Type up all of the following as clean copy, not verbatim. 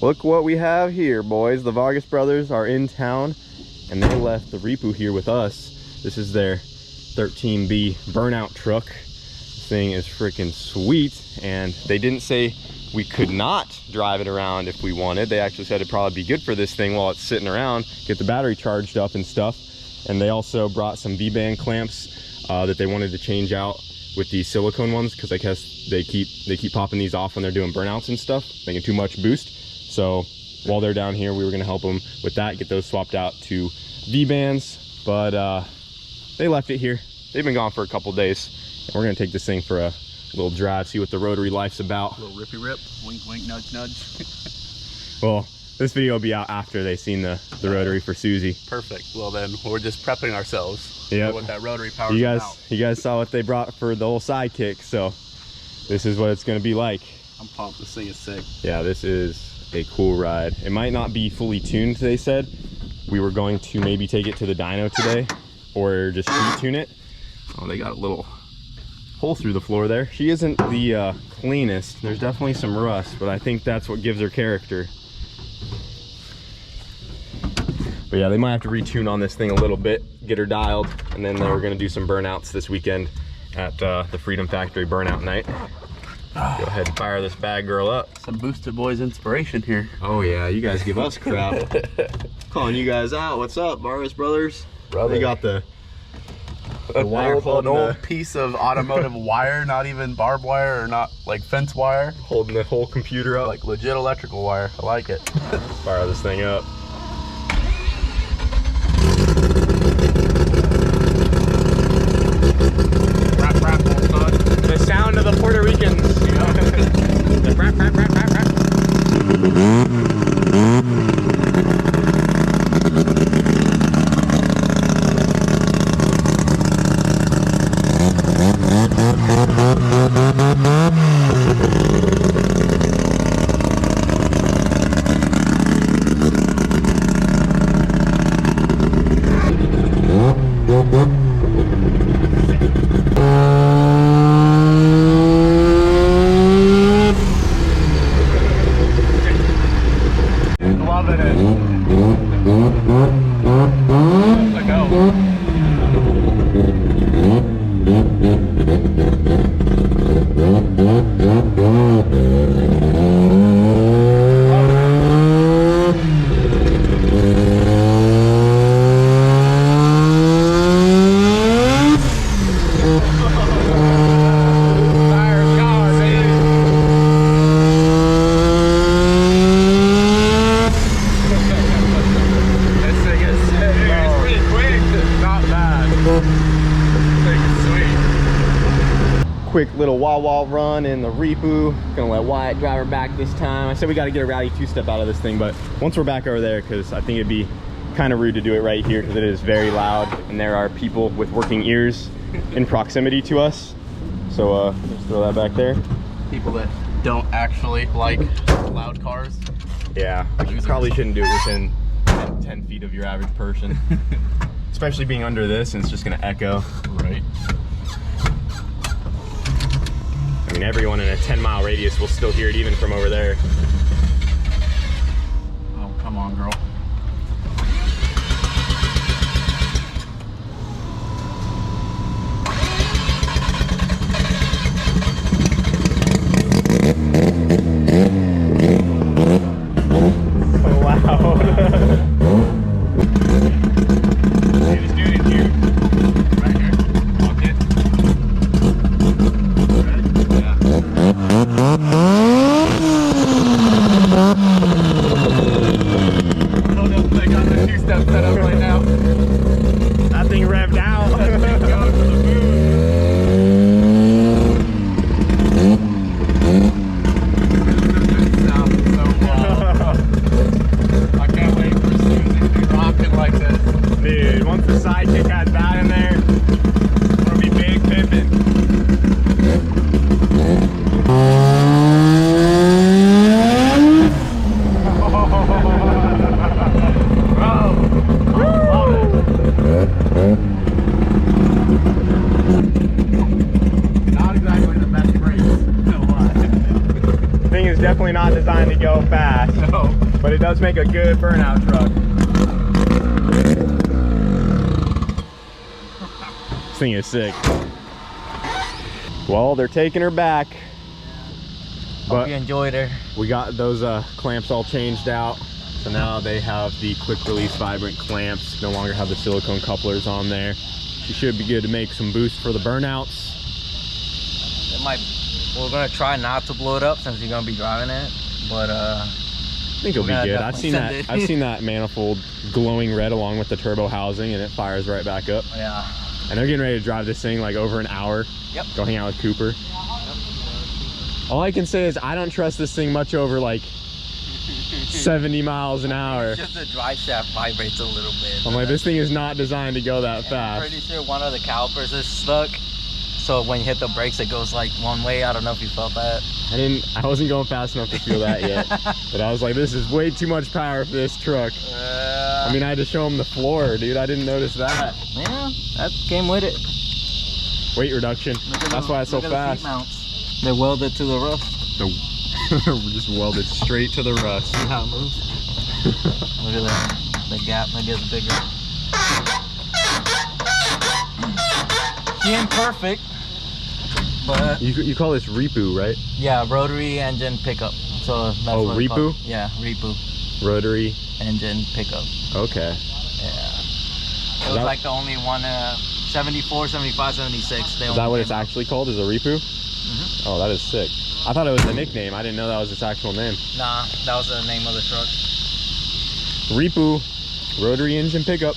Look what we have here, boys. The Vargas brothers are in town, and they left the Repo here with us. This is their 13B burnout truck. This thing is freaking sweet, and they didn't say we could not drive it around if we wanted. They actually said it'd probably be good for this thing while it's sitting around, get the battery charged up and stuff. And they also brought some V-band clamps that they wanted to change out with these silicone ones, because I guess they keep popping these off when they're doing burnouts and stuff, making too much boost. So while they're down here, we were gonna help them with that, get those swapped out to V-bands, but they left it here. They've been gone for a couple days, and we're gonna take this thing for a little drive, see what the rotary life's about. A little rippy rip, wink wink, nudge nudge. Well, this video will be out after they've seen the rotary for Susie. Perfect. Well then, we're just prepping ourselves for what that rotary power you is about. You guys saw what they brought for the whole sidekick, so this is what it's gonna be like. I'm pumped. This thing is sick. Yeah, this is a cool ride. It might not be fully tuned, they said. We were going to maybe take it to the dyno today or just retune it. Oh, they got a little hole through the floor there. She isn't the cleanest. There's definitely some rust, but I think that's what gives her character. But yeah, they might have to retune on this thing a little bit, get her dialed, and then they're gonna do some burnouts this weekend at the Freedom Factory burnout night. Go ahead and fire this bad girl up. Some Boosted Boys inspiration here. Oh yeah, you guys give us crap. Calling you guys out. What's up, Vargas brothers? They got the wire holding an old piece of automotive wire, not even barbed wire or not like fence wire. Holding the whole computer up. Like legit electrical wire. I like it. Fire this thing up. Rap, rap, old son. The sound of the Puerto Ricans. The rap, rap, rap, rap, rap. Quick little wah-wah run in the Repo. Gonna let Wyatt drive her back this time. I said we gotta get a rally two-step out of this thing, but once we're back over there, because I think it'd be kind of rude to do it right here because it is very loud and there are people with working ears in proximity to us. So just throw that back there. People that don't actually like loud cars. Yeah, you probably shouldn't do it within 10 feet of your average person. Especially being under this, and it's just gonna echo. Right. I mean, everyone in a 10-mile radius will still hear it even from over there. Oh, come on, girl. So loud. Hey, this dude in here. Right here. Okay. Ready? Yeah. definitely not designed to go fast. No. But it does make a good burnout truck. This thing is sick. Well, they're taking her back. Hope you enjoyed her. We got those clamps all changed out. So now they have the quick release vibrant clamps. No longer have the silicone couplers on there. She should be good to make some boost for the burnouts. We're gonna try not to blow it up since you're gonna be driving it, but I think it'll be good. I've seen that. I've seen that manifold glowing red along with the turbo housing, and it fires right back up. Yeah. And they're getting ready to drive this thing like over an hour. Yep. Go hang out with Cooper. Yep. All I can say is I don't trust this thing much over like 70 miles an hour. Just the drive shaft vibrates a little bit. I'm like, this thing is not designed to go that fast. I'm pretty sure one of the calipers is stuck. So when you hit the brakes, it goes like one way. I don't know if you felt that. I wasn't going fast enough to feel that yet. But I was like, this is way too much power for this truck. I mean, I had to show him the floor, dude. I didn't notice that. Yeah, that came with it. Weight reduction. That's why it's so fast. The seat mounts. They're welded to the rust. We're just welded straight to the rust. See how it moves? Look at that. The gap that gets bigger. She ain't perfect, but you call this Repu, right? yeah, rotary engine pickup. So that's what it's Repu? called. Yeah, Repu Rotary engine pickup. Okay. Yeah. It was like the only one 74, 75, 76. Is that what it's actually called? Is a Repu? Mm-hmm. Oh, that is sick. I thought it was a nickname. I didn't know that was its actual name. Nah, that was the name of the truck. Repu rotary engine pickup.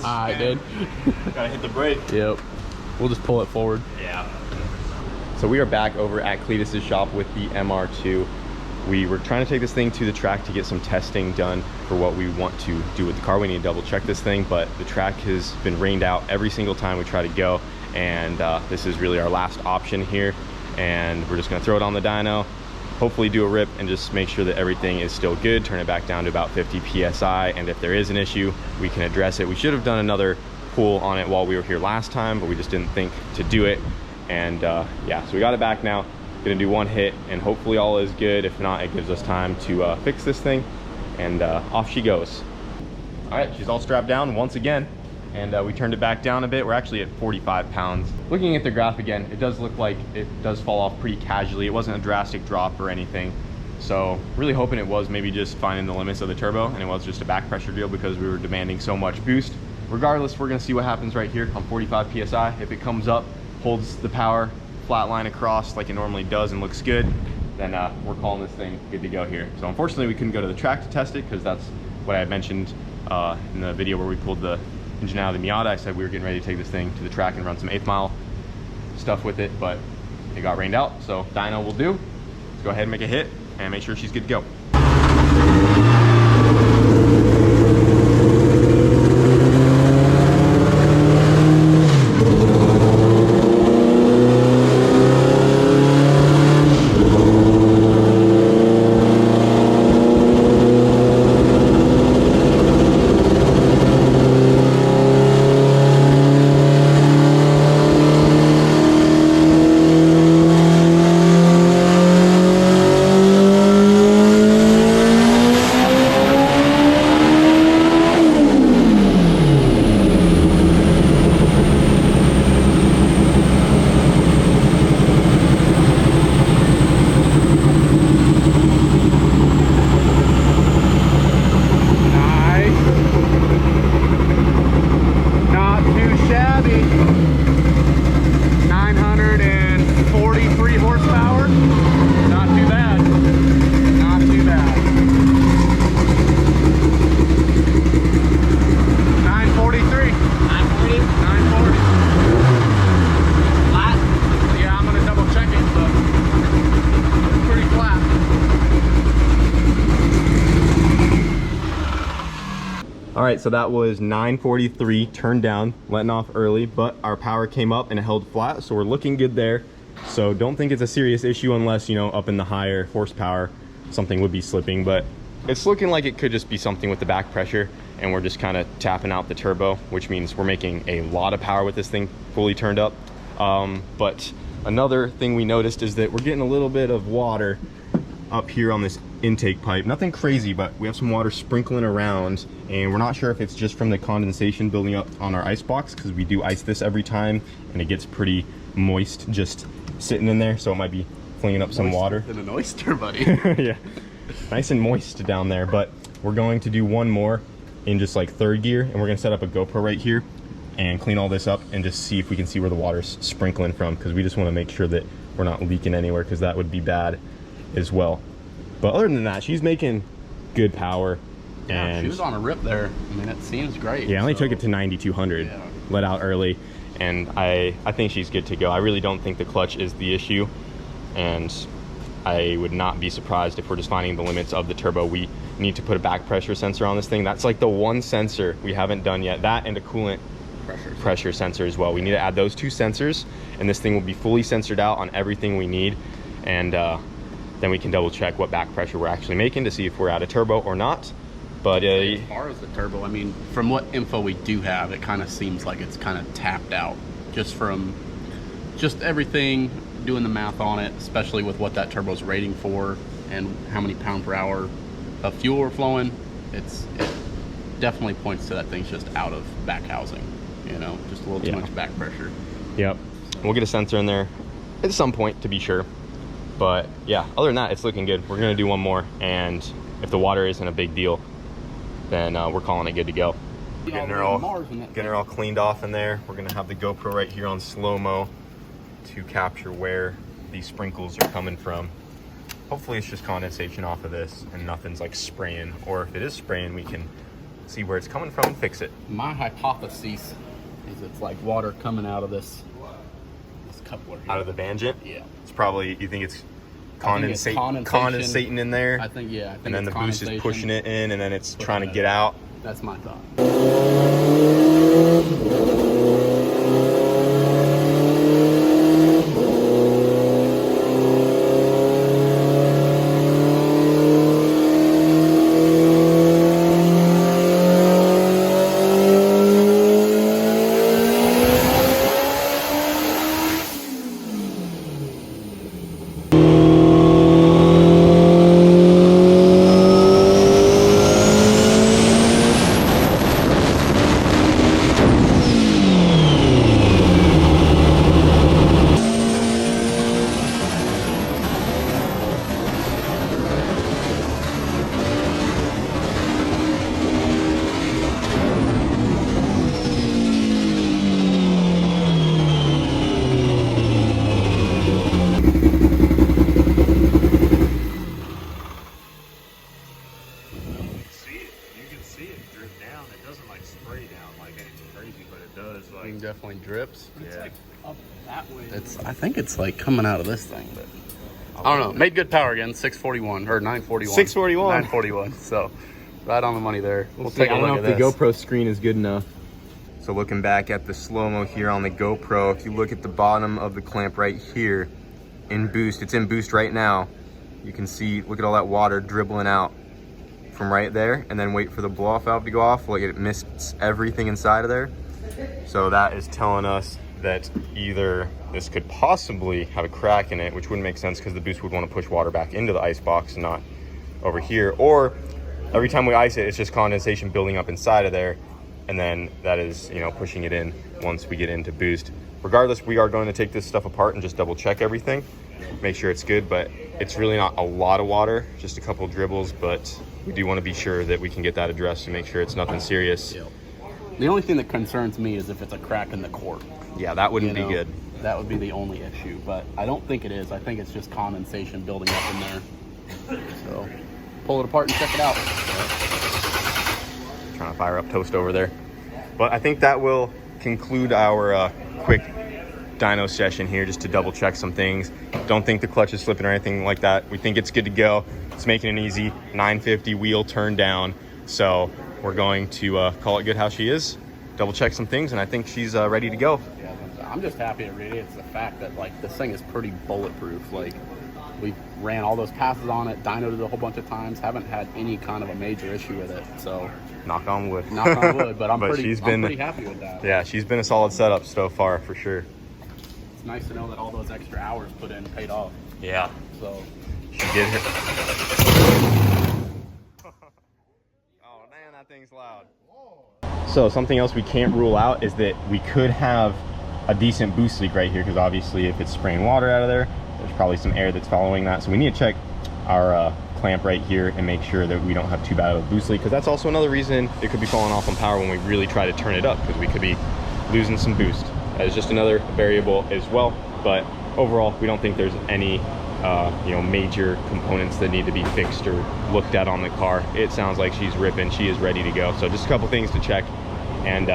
Alright, dude. Gotta hit the brake. Yep. We'll just pull it forward. Yeah. So we are back over at Cletus's shop with the MR2. We were trying to take this thing to the track to get some testing done for what we want to do with the car. We need to double check this thing, but the track has been rained out every single time we try to go. And this is really our last option here. And we're just gonna throw it on the dyno, hopefully do a rip and just make sure that everything is still good, turn it back down to about 50 PSI. And if there is an issue, we can address it. We should have done another pull on it while we were here last time, but we just didn't think to do it. And yeah, so we got it back now. Gonna do one hit and hopefully all is good. If not, it gives us time to fix this thing, and off she goes. All right, she's all strapped down once again, and we turned it back down a bit. We're actually at 45 pounds. Looking at the graph again, it does look like it does fall off pretty casually. It wasn't a drastic drop or anything. So really hoping it was maybe just finding the limits of the turbo, and it was just a back pressure deal because we were demanding so much boost. Regardless, we're gonna see what happens right here on 45 PSI. If it comes up, holds the power flat line across like it normally does and looks good, then we're calling this thing good to go here. So unfortunately we couldn't go to the track to test it because that's what I had mentioned in the video where we pulled the engine out of the Miata. I said we were getting ready to take this thing to the track and run some 8th mile stuff with it, but it got rained out. So dyno will do. Let's go ahead and make a hit and make sure she's good to go. All right, so that was 943 turned down, letting off early, but our power came up and it held flat, so we're looking good there. So don't think it's a serious issue unless, you know, up in the higher horsepower, something would be slipping. But it's looking like it could just be something with the back pressure, and we're just kind of tapping out the turbo, which means we're making a lot of power with this thing fully turned up. But another thing we noticed is that we're getting a little bit of water up here on this intake pipe. Nothing crazy, but we have some water sprinkling around, and we're not sure if it's just from the condensation building up on our ice box, because we do ice this every time and it gets pretty moist just sitting in there, so it might be flinging up some water. Than an oyster, buddy. Yeah, nice and moist down there. But we're going to do one more in just like third gear, and we're gonna set up a GoPro right here and clean all this up and just see if we can see where the water's sprinkling from, because we just want to make sure that we're not leaking anywhere, because that would be bad as well. But other than that, she's making good power. And she was on a rip there. I mean, it seems great. Yeah, I only took it to 9,200, yeah. Let out early, and I think she's good to go. I really don't think the clutch is the issue, and I would not be surprised if we're just finding the limits of the turbo. We need to put a back pressure sensor on this thing. That's like the one sensor we haven't done yet. That and a coolant pressure sensor as well. We need to add those two sensors, and this thing will be fully sensored out on everything we need, and then we can double check what back pressure we're actually making to see if we're out of turbo or not. But as far as the turbo, I mean, from what info we do have, it kind of seems like it's kind of tapped out, just from everything, doing the math on it, especially with what that turbo's rating for and how many pound per hour of fuel are flowing. It definitely points to that thing's just out of back housing, you know, just a little too much back pressure. Yep. We'll get a sensor in there at some point to be sure. But yeah, other than that, it's looking good. We're gonna do one more, and if the water isn't a big deal, then we're calling it good to go. Getting her all cleaned off in there. We're gonna have the GoPro right here on slow-mo to capture where these sprinkles are coming from. Hopefully it's just condensation off of this and nothing's like spraying, or if it is spraying, we can see where it's coming from and fix it. My hypothesis is it's like water coming out of this coupler here. Out of the Bangent? Yeah. It's probably, you think it's condensating in there? I think, yeah. And then the boost is pushing it in, and then it's trying to get out. That's my thought. Definitely drips. Yeah. It's like up that way. I think it's like coming out of this thing, but I don't know. Made good power again. 641 or 941. 641. 941. So right on the money there. We'll take a look at this. I don't know if the GoPro screen is good enough. So looking back at the slow-mo here on the GoPro, if you look at the bottom of the clamp right here in boost, it's in boost right now. You can see, look at all that water dribbling out from right there, and then wait for the blow-off valve to go off. Like, it mists everything inside of there. So that is telling us that either this could possibly have a crack in it, which wouldn't make sense because the boost would want to push water back into the ice box and not over here, or every time we ice it, it's just condensation building up inside of there, and then that is, you know, pushing it in once we get into boost. Regardless, we are going to take this stuff apart and just double check everything, make sure it's good, but it's really not a lot of water, just a couple dribbles, but we do want to be sure that we can get that addressed to make sure it's nothing serious. Yep. The only thing that concerns me is if it's a crack in the core. Yeah, that wouldn't be good. That would be the only issue, but I don't think it is. I think it's just condensation building up in there. So pull it apart and check it out. Trying to fire up toast over there. But I think that will conclude our quick dyno session here, just to double check some things. Don't think the clutch is slipping or anything like that. We think it's good to go. It's making it easy. 950 wheel turn down. So we're going to call it good how she is double check some things, and I think she's ready to go. Yeah, I'm just happy it radiates the fact that like this thing is pretty bulletproof. Like we ran all those passes on it, dynoed it a whole bunch of times, haven't had any kind of a major issue with it. So knock on wood. Knock on wood, but I'm But pretty she's been- pretty happy with that. Yeah, she's been a solid setup so far for sure. It's nice to know that all those extra hours put in paid off. Yeah, So she did her. Oh man, that thing's loud. So something else we can't rule out is that we could have a decent boost leak right here, because obviously if it's spraying water out of there, there's probably some air that's following that. So we need to check our clamp right here and make sure that we don't have too bad of a boost leak, because that's also another reason it could be falling off on power when we really try to turn it up, because we could be losing some boost. That is just another variable as well. But overall, we don't think there's any you know, major components that need to be fixed or looked at on the car. It sounds like she's ripping, she is ready to go. So just a couple things to check, and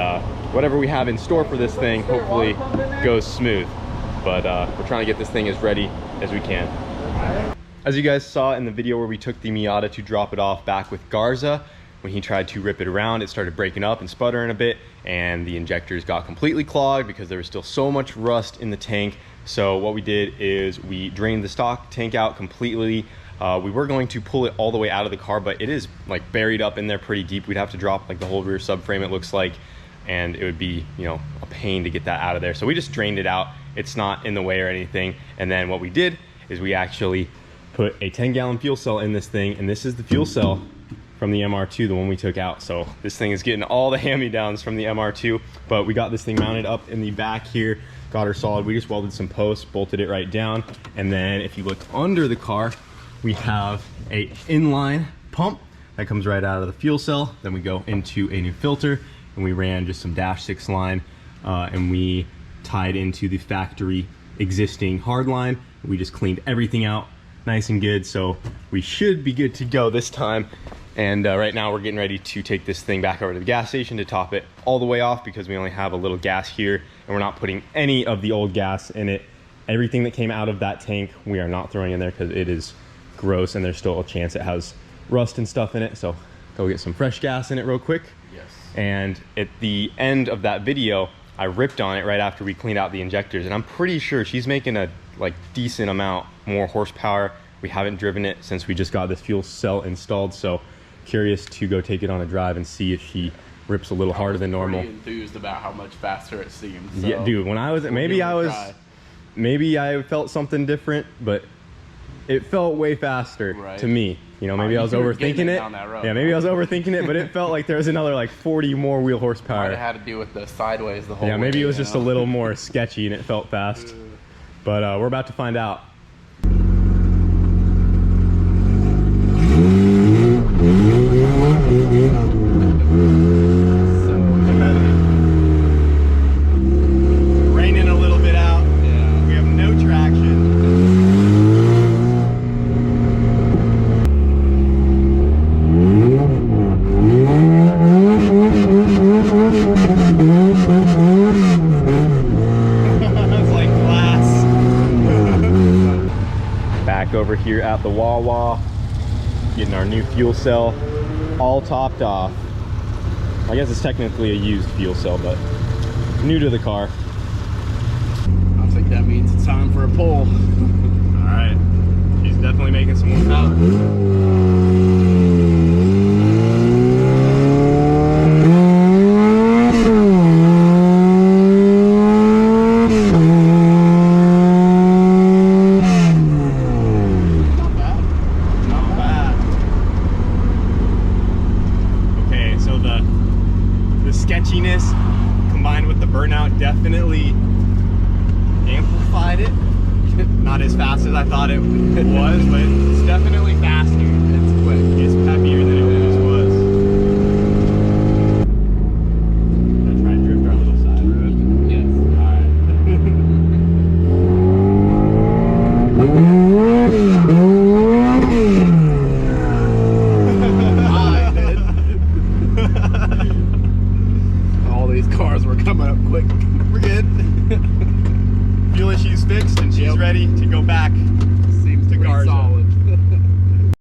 whatever we have in store for this thing hopefully goes smooth. But we're trying to get this thing as ready as we can. As you guys saw in the video where we took the Miata to drop it off back with Garza, when he tried to rip it around, it started breaking up and sputtering a bit, and the injectors got completely clogged because there was still so much rust in the tank. So what we did is we drained the stock tank out completely. We were going to pull it all the way out of the car, but it is like buried up in there pretty deep. We'd have to drop like the whole rear subframe, it looks like, and it would be, you know, a pain to get that out of there. So we just drained it out. It's not in the way or anything. And then what we did is we actually put a 10-gallon fuel cell in this thing, and this is the fuel cell from the MR2, the one we took out. So this thing is getting all the hand-me-downs from the MR2, but we got this thing mounted up in the back here, got her solid. We just welded some posts, bolted it right down, and then if you look under the car, we have a inline pump that comes right out of the fuel cell. Then we go into a new filter, and we ran just some dash 6 line, and we tied into the factory existing hard line. We just cleaned everything out nice and good, so we should be good to go this time. And right now we're getting ready to take this thing back over to the gas station to top it all the way off, because we only have a little gas here and we're not putting any of the old gas in it. Everything that came out of that tank we are not throwing in there because it is gross and there's still a chance it has rust and stuff in it. So go get some fresh gas in it real quick. yes. And at the end of that video, I ripped on it right after we cleaned out the injectors, and I'm pretty sure she's making a like decent amount more horsepower. We haven't driven it since we just got this fuel cell installed, so curious to go take it on a drive and see if she rips a little harder than normal. Pretty enthused about how much faster it seems. So Yeah, dude, when I was, maybe I felt something different, but it felt way faster to me. You know, maybe I was overthinking it. Yeah, maybe I was overthinking it, but it felt like there was another like 40 more wheel horsepower. Might have had to do with the sideways the whole way. Yeah, maybe it was just a little more sketchy and it felt fast. But we're about to find out. Raining a little bit out. Yeah. We have no traction. It's like glass. Back over here at the Wawa, getting our new fuel cell all topped off. I guess it's technically a used fuel cell, but new to the car. I think that means it's time for a pull. All right, she's definitely making some more power. Sketchiness combined with the burnout definitely amplified it. Not as fast as I thought it was, but it's definitely faster. It's quick. It's peppier than it always was. Gonna try and drift our little side road. Yes. All these cars were coming up quick. We're good. Fuel issue's fixed and she's ready to go